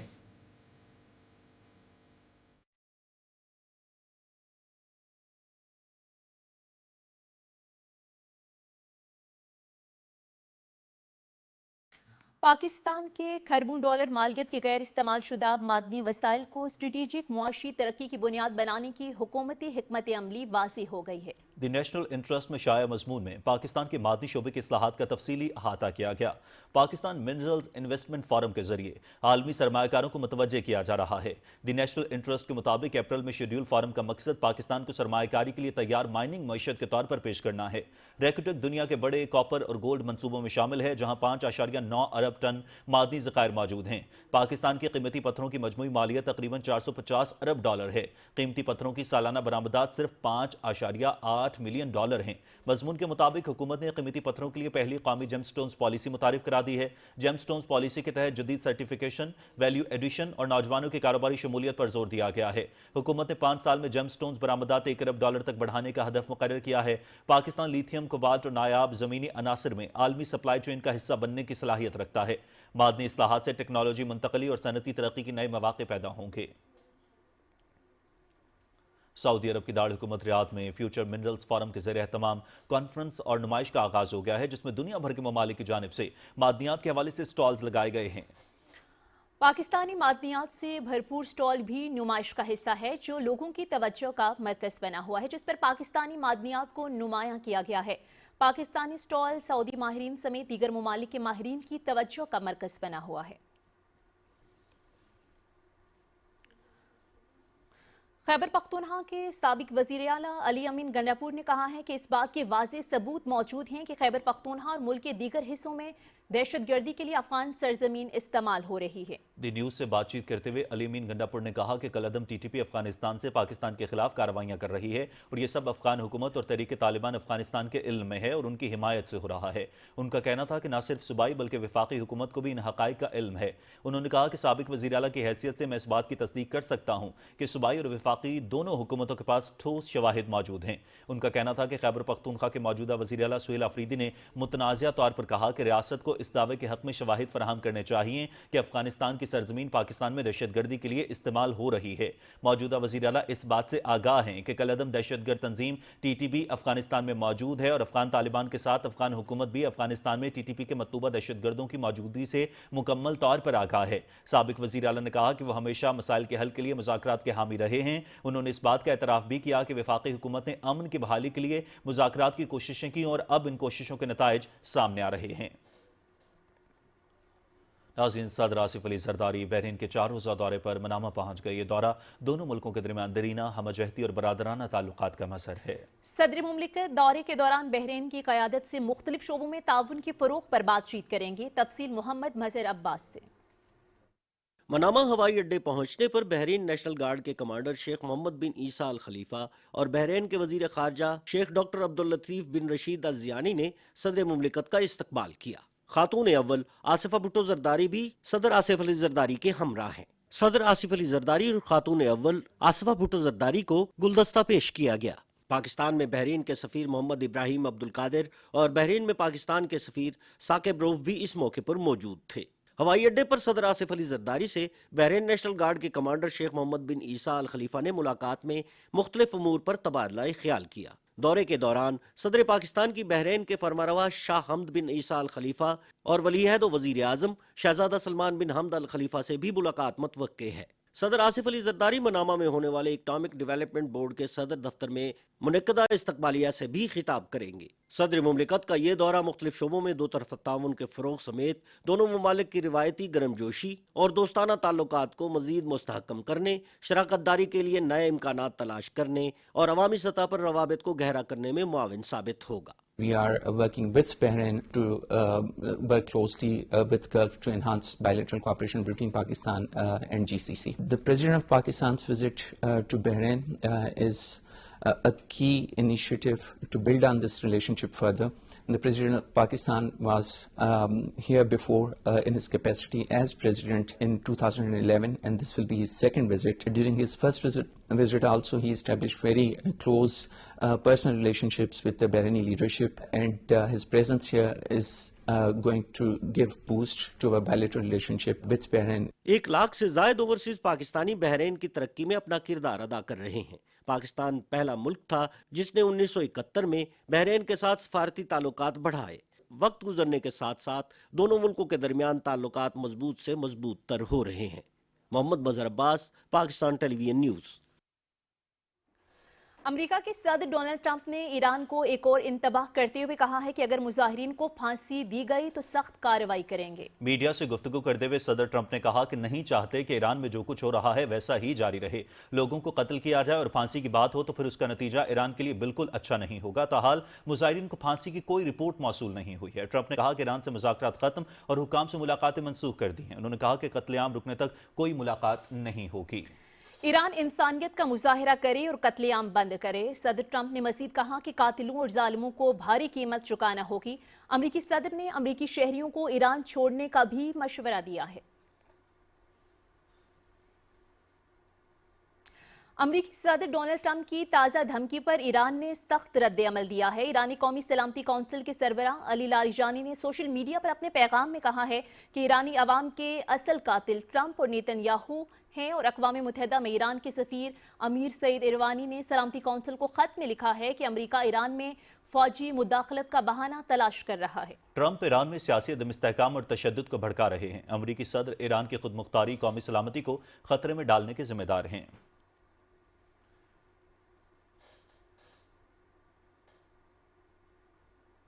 पाकिस्तान के खरबों डॉलर मालियत के गैर इस्तेमाल शुदा मादनी वसाइल को स्ट्रेटेजिक मुआशी तरक्की की बुनियाद बनाने की हुकूमती हिकमत अमली वाज़ेह हो गई है। द नेशनल इंटरेस्ट में शाया मजमून में पाकिस्तान के मादनी शोबे के इस्लाहात का तफसीली अहाता किया गया। पाकिस्तान मिनरल्स इन्वेस्टमेंट फोरम के जरिए आलमी सरमायाकारों को मुतवज्जे किया जा रहा है। द नेशनल इंटरेस्ट के मुताबिक अप्रैल में शेड्यूल फोरम का मकसद पाकिस्तान को सरमायाकारी के लिए तैयार माइनिंग मईशत के तौर पर पेश करना है। रेकोटेक दुनिया के बड़े कॉपर और गोल्ड मंसूबों में शामिल है, जहां 5.9 अरब टन मादनी ज़खायर मौजूद हैं। पाकिस्तान के कीमती पत्थरों की मजमूई मालियत तकरीबन $450 अरब है। कीमती पत्थरों की सालाना बरामदात सिर्फ 5.8 $1.8 ملین ہیں۔ مضمون کے مطابق حکومت نے قیمتی پتھروں کے لیے پہلی قومی جیم سٹونز پالیسی متعارف کرا دی ہے۔ جیم سٹونز پالیسی کے تحت جدید سرٹیفیکیشن، ویلیو ایڈیشن اور نوجوانوں کی کاروباری شمولیت پر زور دیا گیا ہے۔ حکومت نے 5 سال میں جیم سٹونز برآمدات $1 ارب تک بڑھانے کا ہدف مقرر کیا ہے۔ پاکستان لیتھیم، کوبالٹ اور نایاب زمینی عناصر میں عالمی سپلائی چین کا حصہ بننے کی صلاحیت رکھتا ہے۔ معدنی اصلاحات سے ٹیکنالوجی منتقلی اور صنعتی ترقی کے نئے مواقع پیدا ہوں گے۔ سعودی عرب کی دارالحکومت ریاض میں فیوچر منرلز فورم کے زیر اہتمام کانفرنس اور نمائش کا آغاز ہو گیا ہے، جس میں دنیا بھر کے ممالک کی جانب سے معدنیات کے حوالے سے سٹالز لگائے گئے ہیں۔ پاکستانی معدنیات سے بھرپور سٹال بھی نمائش کا حصہ ہے، جو لوگوں کی توجہ کا مرکز بنا ہوا ہے، جس پر پاکستانی معدنیات کو نمایاں کیا گیا ہے۔ پاکستانی سٹال سعودی ماہرین سمیت دیگر ممالک کے ماہرین کی توجہ کا مرکز بنا ہوا ہے۔ خیبر پختونخوا کے سابق وزیر اعلیٰ علی امین گنڈاپور نے کہا ہے کہ اس بات کے واضح ثبوت موجود ہیں کہ خیبر پختونخوا اور ملک کے دیگر حصوں میں دہشت گردی کے لیے افغان سرزمین استعمال ہو رہی ہے۔ دی نیوز سے بات چیت کرتے ہوئے علی امین گنڈاپور نے کہا کہ کالعدم ٹی ٹی پی افغانستان سے پاکستان کے خلاف کارروائیاں کر رہی ہے اور یہ سب افغان حکومت اور تحریک طالبان افغانستان کے علم میں ہے اور ان کی حمایت سے ہو رہا ہے۔ ان کا کہنا تھا کہ نہ صرف صوبائی بلکہ وفاقی حکومت کو بھی ان حقائق کا علم ہے۔ انہوں نے کہا کہ سابق وزیر اعلیٰ کی حیثیت سے میں اس بات کی تصدیق کر سکتا ہوں کہ صوبائی اور وفاقی دونوں حکومتوں کے پاس ٹھوس شواہد موجود ہیں۔ ان کا کہنا تھا کہ خیبر پختونخوا کے موجودہ وزیر اعلیٰ سہیل آفریدی نے متنازع طور پر کہا کہ ریاست کو اس دعوے کے حق میں شواہد فراہم کرنے چاہیے کہ افغانستان کی سرزمین پاکستان میں دہشت گردی کے لیے استعمال ہو رہی ہے۔ موجودہ وزیر اعلیٰ اس بات سے آگاہ ہیں کہ کالعدم دہشت گرد تنظیم ٹی ٹی پی افغانستان میں موجود ہے اور افغان طالبان کے ساتھ افغان حکومت بھی افغانستان میں ٹی ٹی پی کے مطلوبہ دہشت گردوں کی موجودگی سے مکمل طور پر آگاہ ہے۔ سابق وزیر اعلیٰ نے کہا کہ وہ ہمیشہ مسائل کے حل کے لیے مذاکرات کے حامی رہے ہیں۔ انہوں نے اس بات کا اعتراف بھی کیا کہ وفاقی حکومت نے امن کی بحالی کے لیے مذاکرات کی کوششیں کی اور اب ان کوششوں کے نتائج سامنے آ رہے ہیں۔ ناظرین، صدر آصف علی زرداری بحرین کے 4 روزہ دورے پر منامہ پہنچ گئے۔ یہ دورہ دونوں ملکوں کے درمیان دیرینہ ہمہ جہتی اور برادرانہ تعلقات کا مظہر ہے۔ صدر مملکت دورے کے دوران بحرین کی قیادت سے مختلف شعبوں میں تعاون کے فروغ پر بات چیت کریں گے۔ تفصیل محمد مظہر عباس سے۔ منامہ ہوائی اڈے پہنچنے پر بحرین نیشنل گارڈ کے کمانڈر شیخ محمد بن عیسیٰ الخلیفہ اور بحرین کے وزیر خارجہ شیخ ڈاکٹر عبداللطیف بن رشید الزیانی نے صدر مملکت کا استقبال کیا۔ خاتون اول آصفہ بھٹو زرداری بھی صدر آصف علی زرداری کے ہمراہ ہیں۔ صدر آصف علی زرداری اور خاتون اول آصفہ بھٹو زرداری کو گلدستہ پیش کیا گیا۔ پاکستان میں بحرین کے سفیر محمد ابراہیم عبدالقادر اور بحرین میں پاکستان کے سفیر ثاقب روف بھی اس موقع پر موجود تھے۔ ہوائی اڈے پر صدر آصف علی زرداری سے بحرین نیشنل گارڈ کے کمانڈر شیخ محمد بن عیسیٰ الخلیفہ نے ملاقات میں مختلف امور پر تبادلہ خیال کیا۔ دورے کے دوران صدر پاکستان کی بحرین کے فرمانروا شاہ حمد بن عیسیٰ الخلیفہ اور ولی عہد و وزیر اعظم شہزادہ سلمان بن حمد الخلیفہ سے بھی ملاقات متوقع ہے۔ صدر آصف علی زرداری منامہ میں ہونے والے اکنامک ڈیولپمنٹ بورڈ کے صدر دفتر میں منعقدہ استقبالیہ سے بھی خطاب کریں گے۔ صدر مملکت کا یہ دورہ مختلف شعبوں میں دو طرفہ تعاون کے فروغ سمیت دونوں ممالک کی روایتی گرم جوشی اور دوستانہ تعلقات کو مزید مستحکم کرنے، شراکت داری کے لیے نئے امکانات تلاش کرنے اور عوامی سطح پر روابط کو گہرا کرنے میں معاون ثابت ہوگا۔ We are working with Bahrain to work closely with Gulf to enhance bilateral cooperation between Pakistan and GCC. The President of Pakistan's visit to Bahrain is a key initiative to build on this relationship further. The President of Pakistan was here before in his capacity as President in 2011, and this will be his second visit. During his first visit also, he established very close personal relationships with the Bahraini leadership, and his presence here is going to give boost to our bilateral relationship with Bahrain. 1 lakh سے زائد overseas Pakistani Bahrain کی ترقی میں اپنا کردار ادا کر رہے ہیں۔ پاکستان پہلا ملک تھا جس نے 1971 میں بحرین کے ساتھ سفارتی تعلقات بڑھائے۔ وقت گزرنے کے ساتھ ساتھ دونوں ملکوں کے درمیان تعلقات مضبوط سے مضبوط تر ہو رہے ہیں۔ محمد مظہر عباس، پاکستان ٹیلی ویژن نیوز۔ امریکہ کے صدر ڈونلڈ ٹرمپ نے ایران کو ایک اور انتباہ کرتے ہوئے کہا ہے کہ اگر مظاہرین کو پھانسی دی گئی تو سخت کارروائی کریں گے۔ میڈیا سے گفتگو کرتے ہوئے صدر ٹرمپ نے کہا کہ نہیں چاہتے کہ ایران میں جو کچھ ہو رہا ہے ویسا ہی جاری رہے۔ لوگوں کو قتل کیا جائے اور پھانسی کی بات ہو تو پھر اس کا نتیجہ ایران کے لیے بالکل اچھا نہیں ہوگا۔ تاحال مظاہرین کو پھانسی کی کوئی رپورٹ موصول نہیں ہوئی ہے۔ ٹرمپ نے کہا کہ ایران سے مذاکرات ختم اور حکام سے ملاقاتیں منسوخ کر دی ہیں۔ انہوں نے کہا کہ قتل عام رکنے تک کوئی ملاقات نہیں ہوگی۔ ईरान इंसानियत का मुजाहिरा करे और कत्लेआम बंद करे। सदर ट्रंप ने मजीद कहा कि कातिलों और जालिमों को भारी कीमत चुकाना होगी। अमरीकी सदर ने अमरीकी शहरियों को ईरान छोड़ने का भी मशवरा दिया है। अमरीकी सदर डोनाल्ड ट्रंप की ताज़ा धमकी पर ईरान ने सख्त रद्द अमल दिया है। ईरानी कौमी सलामती कौंसिल के सरबराह अली लारिजानी ने सोशल मीडिया पर अपने पैगाम में कहा है कि ईरानी अवाम के असल कातिल ट्रंप और नेतन्याहू हैं और अक़वाम मुत्तहिदा में ईरान के सफ़ीर अमीर सईद इरवानी ने सलामती कौंसिल को ख़त में लिखा है कि अमरीका ईरान में फौजी मुदाखलत का बहाना तलाश कर रहा है। ट्रंप ईरान में सियासी अदम इस्तेहकाम और तशद्दुद को भड़का रहे हैं। अमरीकी सदर ईरान की खुद मुख्तारी कौमी सलामती को खतरे में डालने के जिम्मेदार हैं।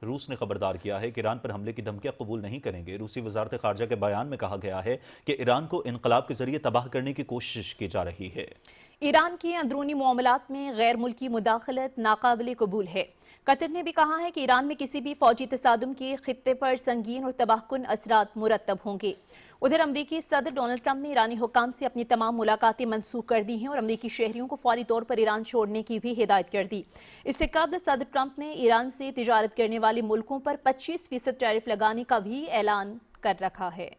रूस ने खबरदार किया है कि ईरान पर हमले की धमकियां कबूल नहीं करेंगे। रूसी वजारत खारजा के बयान में कहा गया है कि ईरान को इनकलाब के जरिए तबाह करने की कोशिश की जा रही है। ईरान की अंदरूनी मामलात में गैर मुल्की मुदाखलत नाकाबिल कबूल है। कतर ने भी कहा है कि ईरान में किसी भी फौजी तसादुम के खित्ते पर संगीन और तबाहकुन असरात मुरतब होंगे। उधर अमरीकी सदर डोनाल्ड ट्रंप ने ईरानी हुक्काम से अपनी तमाम मुलाकातें मनसूख कर दी हैं और अमरीकी शहरियों को फौरी तौर पर ईरान छोड़ने की भी हिदायत कर दी। इससे कबल सदर ट्रंप ने ईरान से तिजारत करने वाले मुल्कों पर 25% टैरिफ लगाने का भी ऐलान कर रखा है।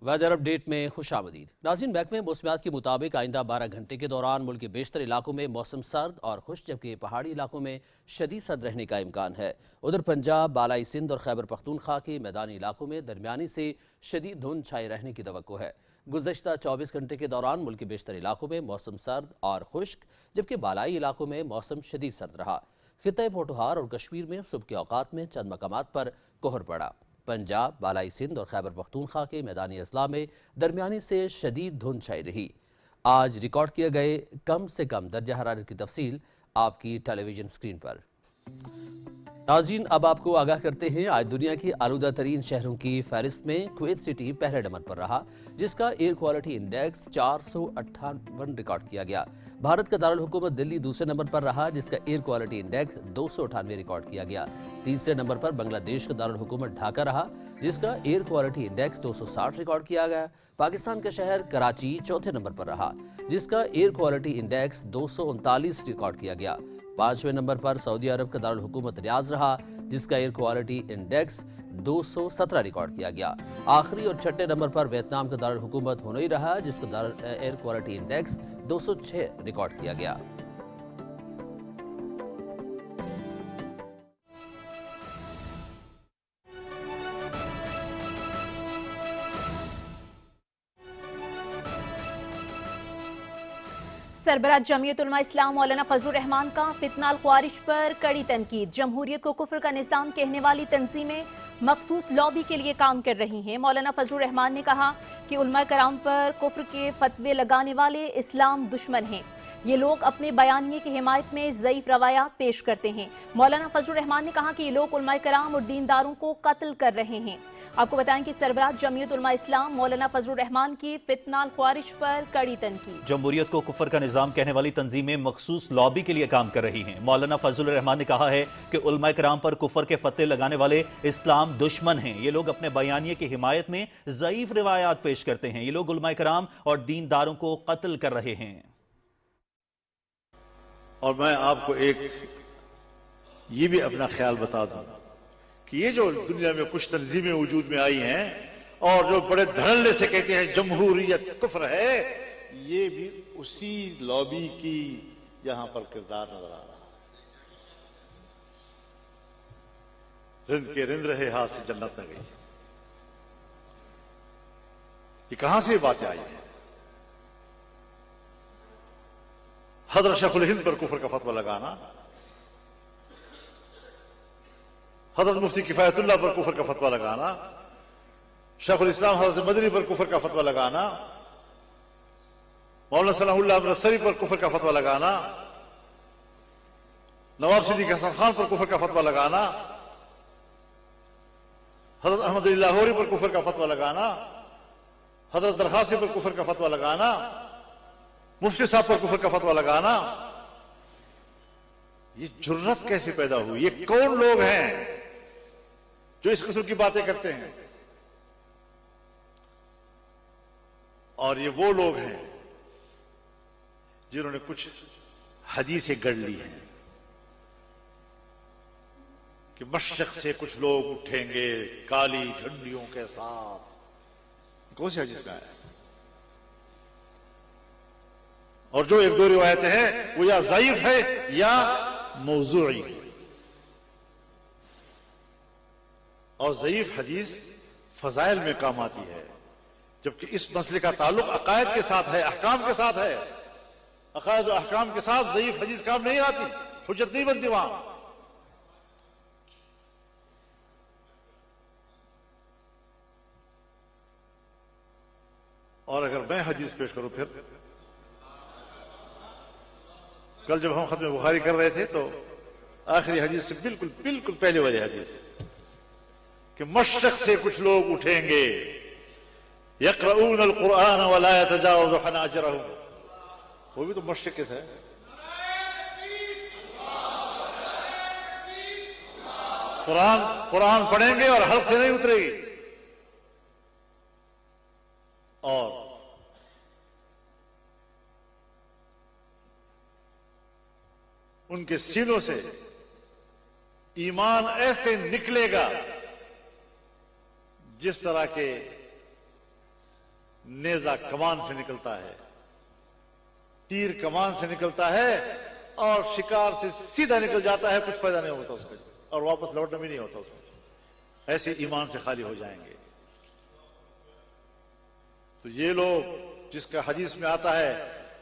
वेदर अपडेट में खुशामदीद। नाज़रीन, महकमे मौसमियात के मुताबिक आइंदा 12 घंटे के दौरान मुल्क के बेशतर इलाकों में मौसम सर्द और खुश्क, जबकि पहाड़ी इलाकों में शदीद सर्द रहने का इम्कान है। उधर पंजाब, बालाई सिंध और खैबर पख्तूनख्वा के मैदानी इलाकों में दरमियानी से शदीद धुंध छाए रहने की तवक्को है। गुज़श्ता 24 घंटे के दौरान मुल्क के बेशतर इलाकों में मौसम सर्द और खुश्क, जबकि बालाई इलाकों में मौसम शदीद सर्द रहा। खित्ते पोठोहार और कश्मीर में सुबह के औकात में चंद मकामात पर कोहर पड़ा। पंजाब, बालाई सिंध और खैबर पख्तूनख्वा के मैदानी अजला में दरमियानी से शदीद धुंध छाई रही। आज रिकॉर्ड किए गए कम से कम दर्जा हरारत की तफसील आपकी टेलीविजन स्क्रीन पर। नाज़रीन, अब आपको आगाह करते हैं आज दुनिया की आलूदा तरीन शहरों की फहरिस्त में कुवैत सिटी पहले नंबर पर रहा, जिसका एयर क्वालिटी इंडेक्स 458 रिकॉर्ड किया गया। भारत का दारुल हुकूमत दिल्ली दूसरे नंबर पर रहा, जिसका एयर क्वालिटी इंडेक्स 298 रिकॉर्ड किया गया। तीसरे नंबर पर बांग्लादेश का दारुल हुकूमत ढाका रहा, जिसका एयर क्वालिटी इंडेक्स 260 रिकॉर्ड किया गया। पाकिस्तान का शहर कराची चौथे नंबर पर रहा, जिसका एयर क्वालिटी इंडेक्स 239 रिकॉर्ड किया गया। पांचवें नंबर पर सऊदी अरब का दारुल हुकूमत रियाज रहा, जिसका एयर क्वालिटी इंडेक्स 217 रिकॉर्ड किया गया। आखिरी और छठे नंबर पर वियतनाम का दारुल हुकूमत होनोई रहा, जिसका एयर क्वालिटी इंडेक्स 206 रिकॉर्ड किया गया। सरबराह जमीयत उलमा इस्लाम मौलाना फजलुर रहमान का फितनाल ख्वारिज पर कड़ी तनकीद। जमहूरियत को कुफ्र का निज़ाम कहने वाली तंजीमें मखसूस लॉबी के लिए काम कर रही हैं। मौलाना फजलुर रहमान ने कहा कि उलमा कराम पर कुफ्र के फतवे लगाने वाले इस्लाम दुश्मन हैं। ये लोग अपने बयानिए की हिमायत में ज़ईफ रवायात पेश करते हैं। मौलाना फजलुर रहमान ने कहा कि ये लोग उलमा कराम और दीनदारों को कत्ल कर रहे हैं। आपको बताएं कि सरबराह जमीयत उलमा इस्लाम मौलाना फजलुर रहमान की फितनाल ख्वारिज पर कड़ी तनकीद। जमहूरियत को कुफर का निज़ाम कहने वाली तंजीमें मखसूस लॉबी के लिए काम कर रही हैं। मौलाना फजलुर रहमान ने कहा है कि उलमा कराम पर कुफर के फतवे लगाने वाले इस्लाम दुश्मन हैं। ये लोग अपने बयानिए की हिमायत में ज़ईफ रिवायात पेश करते हैं। ये लोग उलमा कराम और दीनदारों को कत्ल कर रहे हैं। और मैं आपको एक ये भी अपना ख्याल बता दूं कि ये जो दुनिया में कुछ तंजीमें वजूद में आई हैं और जो बड़े धड़ल्ले से कहते हैं जमहूरियत कुफ्र है, ये भी उसी लॉबी की यहां पर किरदार नजर आ रहा है। रिंद के रिंद रहे हाथ से जन्नत न गई। ये कहां से बातें आई हैं? हज़रत शेखुल हिंद पर कुफ्र का फतवा लगाना, हज़रत मुफ्ती किफायतुल्लाह पर कुफ्र का फतवा लगाना, शेखुल इस्लाम हज़रत मदनी पर कुफ्र का फतवा लगाना, मौलाना सलाहुल्लाह नसरी पर कुफ्र का फतवा लगाना, नवाब सिद्दीक हसन खान पर कुफ्र का फतवा लगाना, حضرت احمد علی لاہوری پر کفر کا فتویٰ لگانا، حضرت درخواسی پر کفر کا فتویٰ لگانا، مفتی صاحب پر کفر کا فتویٰ لگانا، یہ جرت کیسے پیدا ہوئی؟ یہ کون لوگ ہیں جو اس قسم کی باتیں کرتے ہیں؟ اور یہ وہ لوگ ہیں جنہوں نے کچھ حدیثیں گڑھ لی ہیں کہ مشرق سے کچھ لوگ اٹھیں گے کالی جھنڈیوں کے ساتھ. کون سی حدیث کا ہے؟ اور جو ایک دو روایتیں ہیں وہ یا ضعیف ہے یا موضوعی. اور ضعیف حدیث فضائل میں کام آتی ہے، جبکہ اس مسئلے کا تعلق عقائد کے ساتھ ہے، احکام کے ساتھ ہے. عقائد و احکام کے ساتھ ضعیف حدیث کام نہیں آتی، حجت نہیں بنتی وہاں. اور اگر میں حدیث پیش کروں، پھر کل جب ہم ختم بخاری کر رہے تھے تو آخری حدیث سے بالکل پہلے والی حدیث کہ مشرق سے کچھ لوگ اٹھیں گے یقرؤون القرآن ولا يتجاوز حناجرهم، وہ بھی تو مشرق کے تھے. قرآن پڑھیں گے اور حلق سے نہیں اترے گی، اور ان کے سینوں سے ایمان ایسے نکلے گا جس طرح کے نیزہ کمان سے نکلتا ہے، تیر کمان سے نکلتا ہے اور شکار سے سیدھا نکل جاتا ہے، کچھ فائدہ نہیں ہوتا اس کا اور واپس لوٹنا بھی نہیں ہوتا اس میں. ایسے ایمان سے خالی ہو جائیں گے. تو یہ لوگ جس کا حدیث میں آتا ہے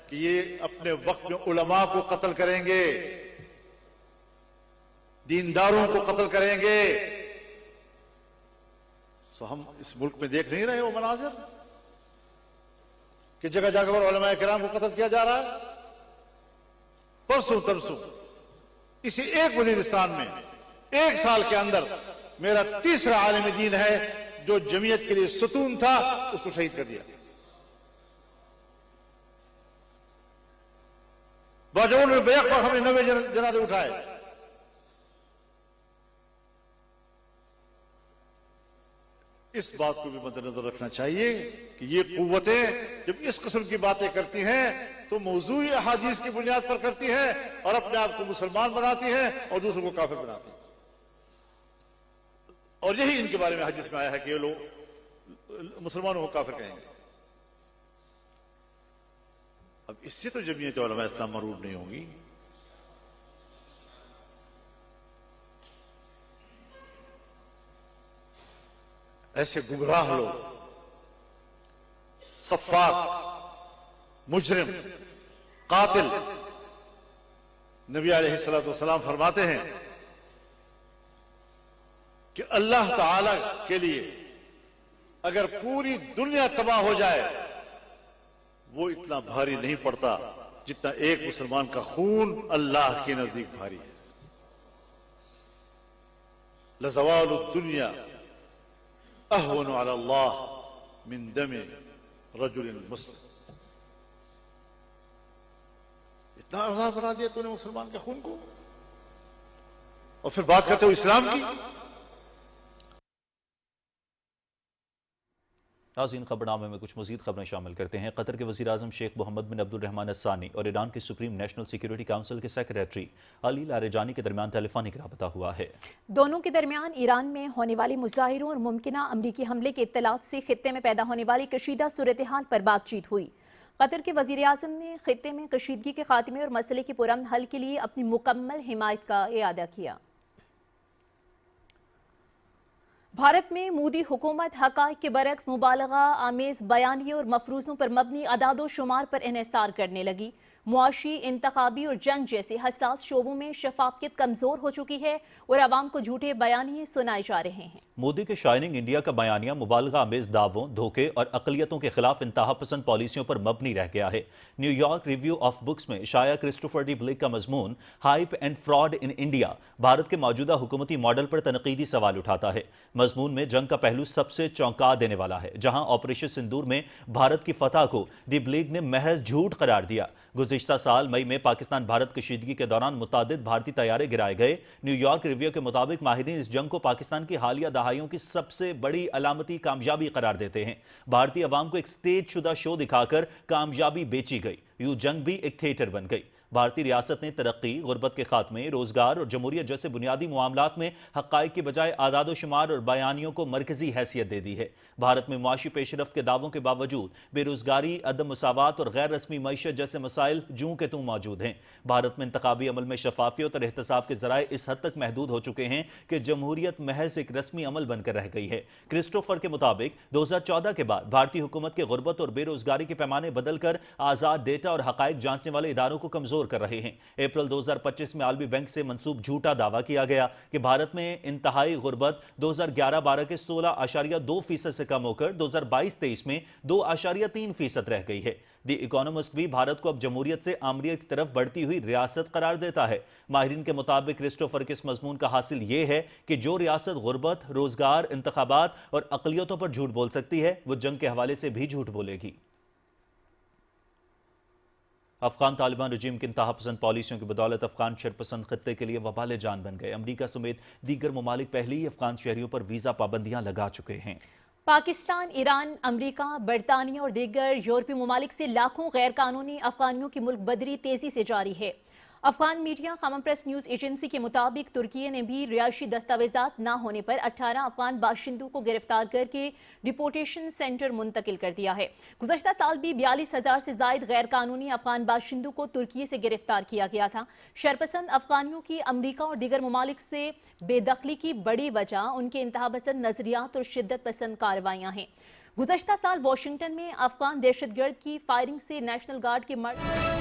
کہ یہ اپنے وقت میں علماء کو قتل کریں گے، دینداروں کو قتل کریں گے، سو ہم اس ملک میں دیکھ نہیں رہے وہ مناظر کہ جگہ جگہ پر علماء کرام کو قتل کیا جا رہا ہے. پرسوں ترسوں اسی ایک وزیرستان میں 1 سال کے اندر میرا 3را عالم دین ہے جو جمعیت کے لیے ستون تھا، اس کو شہید کر دیا. باجون میں بیک پر ہم نے 90 جنازے اٹھائے. اس بات کو بھی مد نظر رکھنا چاہیے کہ یہ قوتیں جب اس قسم کی باتیں کرتی ہیں تو موضوعی احادیث کی بنیاد پر کرتی ہیں اور اپنے آپ کو مسلمان بناتی ہیں اور دوسروں کو کافر بناتی ہیں. اور یہی ان کے بارے میں حدیث میں آیا ہے کہ یہ لوگ مسلمانوں کو کافر کہیں گے. اب اس سے تو جمعیت علماء اسلام مرعوب نہیں ہوں گی. ایسے گمراہ لوگ، سفاک، مجرم، قاتل. نبی علیہ الصلوۃ والسلام فرماتے ہیں کہ اللہ تعالی کے لیے اگر پوری دنیا تباہ ہو جائے وہ اتنا بھاری نہیں پڑتا جتنا ایک مسلمان کا خون اللہ کے نزدیک بھاری ہے. لزوال الدنیا اہون علی اللہ من دم رجل مسلم. اتنا عذاب بنا دیا تو نے مسلمان کے خون کو، اور پھر بات کرتے ہو اسلام کی. ناظرین، خبرنامے میں کچھ مزید خبریں شامل کرتے ہیں. قطر کے وزیر اعظم شیخ محمد بن عبد الرحمن الثانی اور ایران کے سپریم نیشنل سیکیورٹی کونسل کے سیکریٹری علی لاریجانی کے درمیان ٹیلیفونک رابطہ ہوا ہے. دونوں کے درمیان ایران میں ہونے والے مظاہروں اور ممکنہ امریکی حملے کے اطلاعات سے خطے میں پیدا ہونے والی کشیدہ صورتحال پر بات چیت ہوئی. قطر کے وزیر اعظم نے خطے میں کشیدگی کے خاتمے اور مسئلے کے پرامن حل کے لیے اپنی مکمل حمایت کا اعادہ کیا. بھارت میں مودی حکومت حقائق کے برعکس مبالغہ آمیز بیانیے اور مفروضوں پر مبنی اعداد و شمار پر انحصار کرنے لگی. معاشی، انتخابی اور جنگ جیسے حساس شعبوں میں شفافیت کمزور ہو چکی ہے اور عوام کو جھوٹے بیانیے سنائے جا رہے ہیں۔ مودی کے شائننگ انڈیا کا بیانیہ مبالغہ آمیز دعووں، دھوکے اور اقلیتوں کے خلاف انتہا پسند پالیسیوں پر مبنی رہ گیا ہے۔ New York review of books میں شائع کرسٹوفر ڈی بلیک کا مضمون hype and fraud in India Bharat کے موجودہ حکومتی ماڈل پر تنقیدی سوال اٹھاتا ہے۔ مضمون میں جنگ کا پہلو سب سے چونکا دینے والا ہے، جہاں آپریشن سندور میں بھارت کی فتح کو ڈی بلیک نے محض جھوٹ قرار دیا۔ گزشتہ سال مئی میں پاکستان بھارت کشیدگی کے دوران متعدد بھارتی طیارے گرائے گئے۔ نیو یارک ریویو کے مطابق ماہرین اس جنگ کو پاکستان کی حالیہ دہائیوں کی سب سے بڑی علامتی کامیابی قرار دیتے ہیں۔ بھارتی عوام کو ایک سٹیج شدہ شو دکھا کر کامیابی بیچی گئی، یوں جنگ بھی ایک تھیٹر بن گئی۔ بھارتی ریاست نے ترقی، غربت کے خاتمے، روزگار اور جمہوریت جیسے بنیادی معاملات میں حقائق کے بجائے اعداد و شمار اور بیانیوں کو مرکزی حیثیت دے دی ہے۔ بھارت میں معاشی پیش رفت کے دعووں کے باوجود بے روزگاری، عدم مساوات اور غیر رسمی معیشت جیسے مسائل جوں کے توں موجود ہیں۔ بھارت میں انتخابی عمل میں شفافیت اور احتساب کے ذرائع اس حد تک محدود ہو چکے ہیں کہ جمہوریت محض ایک رسمی عمل بن کر رہ گئی ہے۔ کرسٹوفر کے مطابق 2014 کے بعد بھارتی حکومت کے غربت اور بے روزگاری کے پیمانے بدل کر آزاد ڈیٹا اور حقائق جانچنے والے اداروں کو کمزور کر رہے ہیں۔ اپریل 2025 میں عالمی بینک سے منسوب جھوٹا دعویٰ کیا گیا کہ بھارت میں انتہائی غربت 2011-12 کے 16.2% سے کم ہو کر 2022-23 میں 2.3% رہ گئی ہے۔ دی اکانومسٹ بھی بھارت کو اب جمہوریت سے آمریت کی طرف بڑھتی ہوئی ریاست قرار دیتا ہے۔ ماہرین کے مطابق کرسٹوفر کے اس مضمون کا حاصل یہ ہے کہ جو ریاست غربت، روزگار، انتخابات اور اقلیتوں پر جھوٹ بول سکتی ہے، وہ جنگ کے حوالے سے بھی جھوٹ بولے گی۔ افغان طالبان رجیم کی انتہا پسند پالیسیوں کی بدولت افغان شرپسند خطے کے لیے وبال جان بن گئے۔ امریکہ سمیت دیگر ممالک پہلے ہی افغان شہریوں پر ویزا پابندیاں لگا چکے ہیں۔ پاکستان، ایران، امریکہ، برطانیہ اور دیگر یورپی ممالک سے لاکھوں غیر قانونی افغانیوں کی ملک بدری تیزی سے جاری ہے۔ افغان میڈیا خام پریس نیوز ایجنسی کے مطابق ترکی نے بھی رہائشی دستاویزات نہ ہونے پر 18 افغان باشندوں کو گرفتار کر کے ڈپورٹیشن سینٹر منتقل کر دیا ہے۔ گزشتہ سال بھی 42,000 سے زائد غیر قانونی افغان باشندوں کو ترکی سے گرفتار کیا گیا تھا۔ شرپسند افغانیوں کی امریکہ اور دیگر ممالک سے بے دخلی کی بڑی وجہ ان کے انتہا پسند نظریات اور شدت پسند کارروائیاں ہیں۔ گزشتہ سال واشنگٹن میں افغان دہشت گرد کی فائرنگ سے نیشنل گارڈ کے مرد